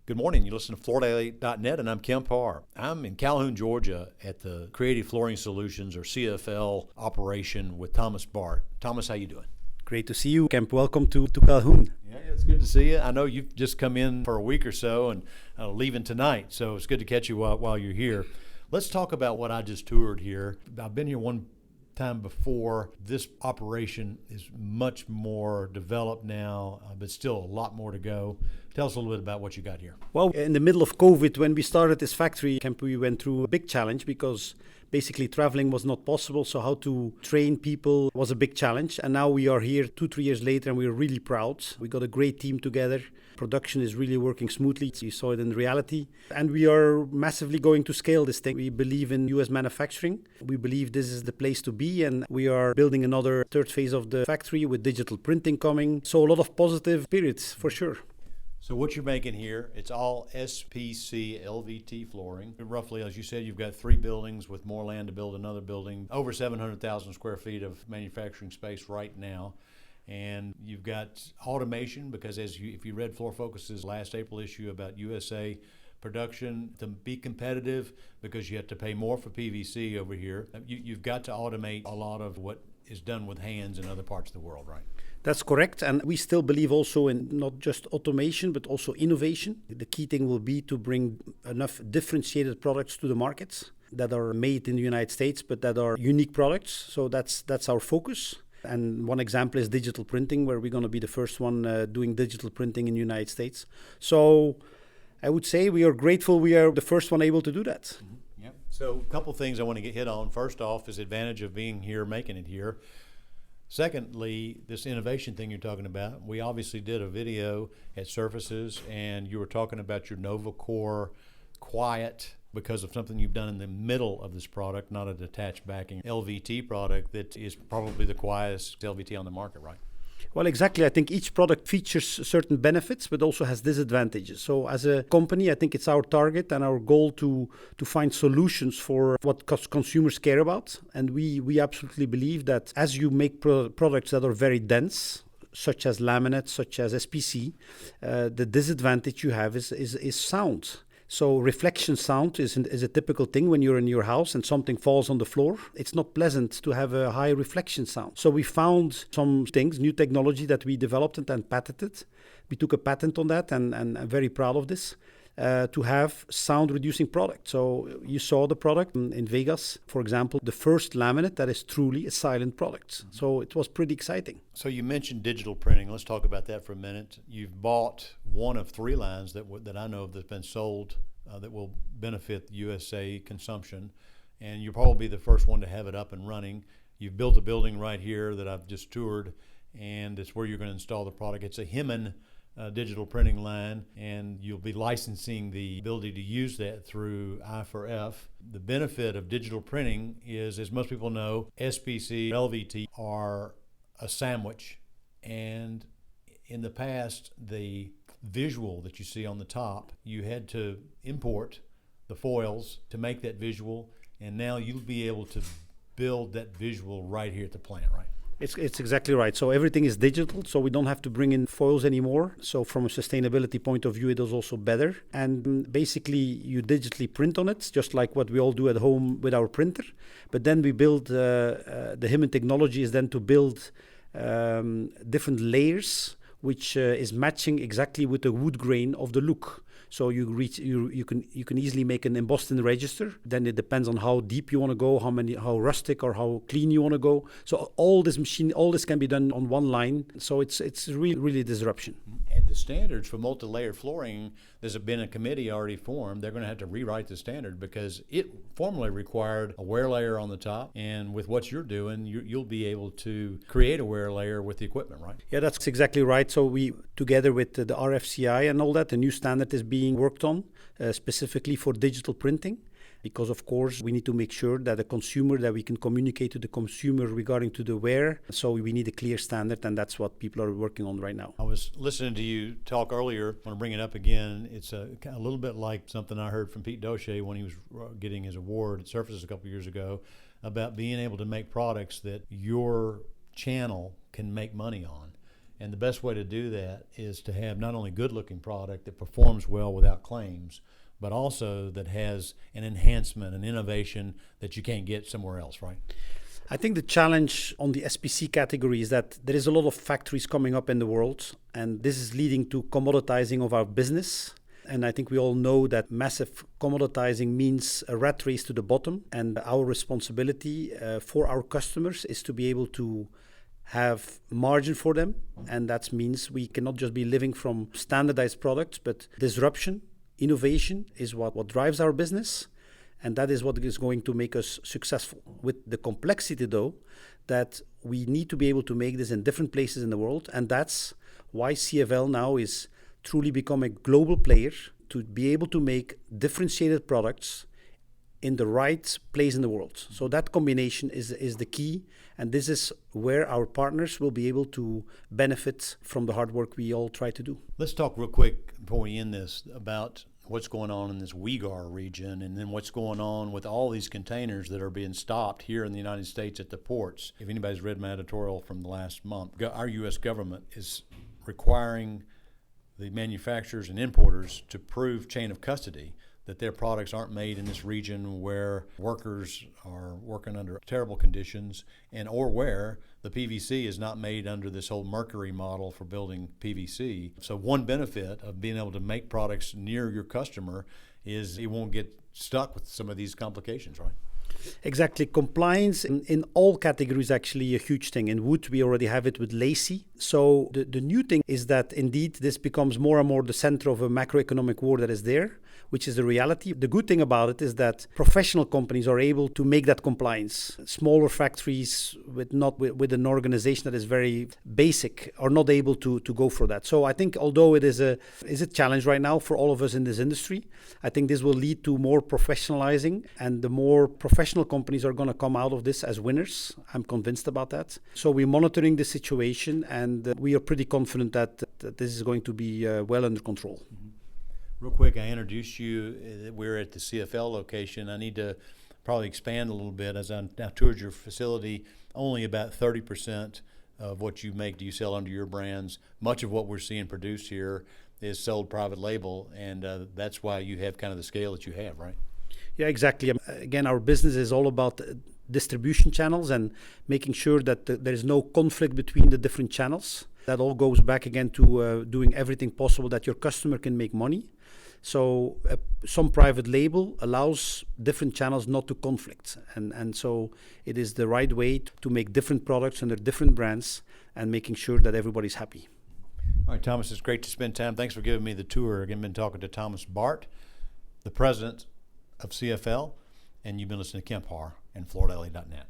Good morning. You listen to FloorDaily.net, and I'm Kemp Harr. I'm in Calhoun, Georgia, at the Creative Flooring Solutions, or CFL, operation with Thomas Baert. Thomas, how you doing? Great to see you, Kemp. Welcome to Calhoun. Yeah, it's good to see you. I know you've just come in for a week or so and leaving tonight, so it's good to catch you while you're here. Let's talk about what I just toured here. I've been here one time before. This operation is much more developed now, but still a lot more to go. Tell us a little bit about what you got here. Well, in the middle of COVID, when we started this factory, Kemp, we went through a big challenge because basically traveling was not possible. So how to train people was a big challenge. And now we are here 2-3 years later, and we're really proud. We got a great team together. Production is really working smoothly. You saw it in reality. And we are massively going to scale this thing. We believe in US manufacturing. We believe this is the place to be. And we are building another third phase of the factory with digital printing coming. So a lot of positive spirits for sure. So what you're making here, it's all SPC LVT flooring. Roughly, as you said, you've got 3 buildings with more land to build another building, over 700,000 square feet of manufacturing space right now. And you've got automation because if you read Floor Focus's last April issue about USA production, to be competitive because you have to pay more for PVC over here, you've got to automate a lot of what is done with hands in other parts of the world, right? That's correct. And we still believe also in not just automation, but also innovation. The key thing will be to bring enough differentiated products to the markets that are made in the United States, but that are unique products. So that's our focus. And one example is digital printing, where we're going to be the first one doing digital printing in the United States. So I would say we are grateful we are the first one able to do that. Mm-hmm. Yep. So a couple things I want to get hit on. First off is the advantage of being here, making it here. Secondly, this innovation thing you're talking about, we obviously did a video at Surfaces, and you were talking about your NovaCore Quiet because of something you've done in the middle of this product, not a detached backing LVT product that is probably the quietest LVT on the market, right? Well, exactly. I think each product features certain benefits, but also has disadvantages. So as a company, I think it's our target and our goal to find solutions for what consumers care about. And we absolutely believe that as you make products that are very dense, such as laminate, such as SPC, the disadvantage you have is sound. So reflection sound is a typical thing when you're in your house and something falls on the floor. It's not pleasant to have a high reflection sound. So we found some things, new technology that we developed and patented. We took a patent on that, and I'm very proud of this, to have sound reducing product. So you saw the product in Vegas, for example, the first laminate that is truly a silent product. So it was pretty exciting. So you mentioned digital printing. Let's talk about that for a minute. You've bought one of 3 lines that I know of that's been sold that will benefit USA consumption, and you'll probably be the first one to have it up and running. You've built a building right here that I've just toured, and it's where you're going to install the product. It's a Hemin digital printing line, and you'll be licensing the ability to use that through I4F. The benefit of digital printing is, as most people know, SPC LVT are a sandwich, and in the past, the visual that you see on the top, you had to import the foils to make that visual, and now you'll be able to build that visual right here at the plant, right? It's exactly right. So everything is digital, so we don't have to bring in foils anymore. So from a sustainability point of view, it is also better. And basically, you digitally print on it, just like what we all do at home with our printer. But then we build, the Hemin technology is then to build different layers, which is matching exactly with the wood grain of the look. So you can easily make an embossed in register. Then it depends on how deep you want to go, how rustic or how clean you want to go. So all this can be done on one line. So it's really disruption. And the standards for multi-layer flooring, there's been a committee already formed. They're going to have to rewrite the standard because it formerly required a wear layer on the top. And with what you're doing, you'll be able to create a wear layer with the equipment, right? Yeah, that's exactly right. So we, together with the RFCI and all that, a new standard is being worked on specifically for digital printing. Because of course we need to make sure that we can communicate to the consumer regarding to the wear. So we need a clear standard, and that's what people are working on right now. I was listening to you talk earlier. I want to bring it up again. It's a little bit like something I heard from Pete Doche when he was getting his award at Surfaces a couple of years ago about being able to make products that your channel can make money on. And the best way to do that is to have not only good-looking product that performs well without claims, but also that has an enhancement, an innovation that you can't get somewhere else, right? I think the challenge on the SPC category is that there is a lot of factories coming up in the world, and this is leading to commoditizing of our business. And I think we all know that massive commoditizing means a rat race to the bottom. And our responsibility for our customers is to be able to have margin for them. And that means we cannot just be living from standardized products, but disruption, innovation is what drives our business. And that is what is going to make us successful. With the complexity, though, that we need to be able to make this in different places in the world. And that's why CFL now is truly become a global player, to be able to make differentiated products in the right place in the world. So that combination is the key, and this is where our partners will be able to benefit from the hard work we all try to do. Let's talk real quick before we end this about what's going on in this Uyghur region, and then what's going on with all these containers that are being stopped here in the United States at the ports. If anybody's read my editorial from the last month, our U.S. government is requiring the manufacturers and importers to prove chain of custody, that their products aren't made in this region where workers are working under terrible conditions, and or where the PVC is not made under this whole mercury model for building PVC. So one benefit of being able to make products near your customer is you won't get stuck with some of these complications, right? Exactly. Compliance in all categories is actually a huge thing. In wood, we already have it with Lacey. So the new thing is that indeed this becomes more and more the center of a macroeconomic war that is there, which is the reality. The good thing about it is that professional companies are able to make that compliance. Smaller factories with an organization that is very basic are not able to go for that. So I think although it is a challenge right now for all of us in this industry, I think this will lead to more professionalizing, and the more professional companies are going to come out of this as winners. I'm convinced about that. So we're monitoring the situation, and we are pretty confident that this is going to be well under control. Mm-hmm. Real quick, I introduced you. We're at the CFL location. I need to probably expand a little bit. As I toured your facility, only about 30% of what you make do you sell under your brands. Much of what we're seeing produced here is sold private label, and that's why you have kind of the scale that you have, right? Yeah, exactly. Again, our business is all about distribution channels and making sure that there is no conflict between the different channels. That all goes back again to doing everything possible that your customer can make money. So some private label allows different channels not to conflict. And so it is the right way to make different products under different brands and making sure that everybody's happy. All right, Thomas, it's great to spend time. Thanks for giving me the tour. Again, been talking to Thomas Baert, the president of CFL, and you've been listening to Kemp Harr and FloorDaily.net.